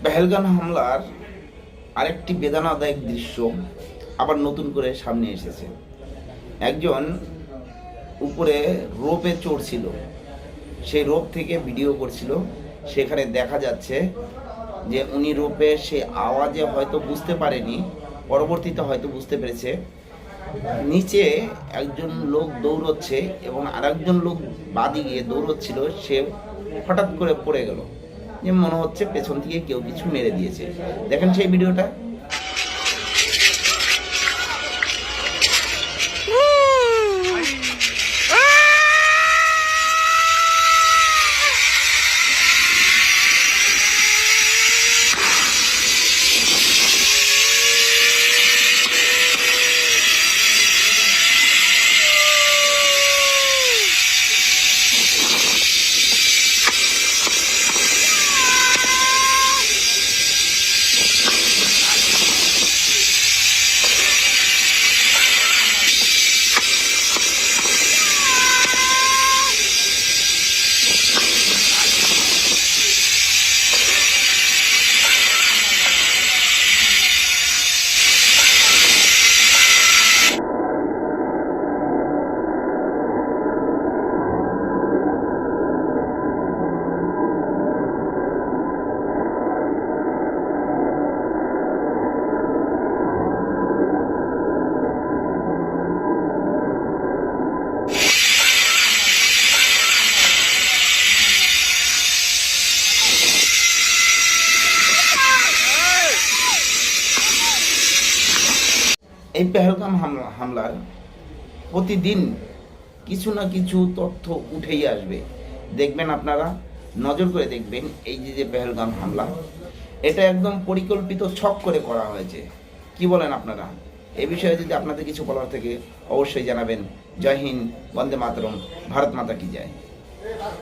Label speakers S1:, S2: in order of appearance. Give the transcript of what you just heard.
S1: পেহেলগাম হামলার আরেকটি বেদনাদায়ক দৃশ্য আবার নতুন করে সামনে এসেছে। একজন উপরে রোপে চড়ছিল, সেই রোপ থেকে ভিডিও করছিল। সেখানে দেখা যাচ্ছে যে উনি রোপে সে আওয়াজে হয়তো বুঝতে পারেনি, পরবর্তীতে হয়তো বুঝতে পেরেছে নিচে একজন লোক দৌড়চ্ছে এবং আরেকজন লোক বাদি গিয়ে দৌড়চ্ছিল। সে হঠাৎ করে পড়ে গেল, যে মনে হচ্ছে পেছন থেকে কেউ কিছু মেরে দিয়েছে। দেখেন সেই ভিডিওটা। এই পেহেলগাম হামলার প্রতিদিন কিছু না কিছু তথ্য উঠেই আসবে। দেখবেন, আপনারা নজর করে দেখবেন, এই যে পেহেলগাম হামলা, এটা একদম পরিকল্পিত ছক করে করা হয়েছে। কি বলেন আপনারা? এই বিষয়ে যদি আপনাদের কিছু বলার থেকে অবশ্যই জানাবেন। জয় হিন্দ, বন্দে মাতরম, ভারত মাতা কি জয়।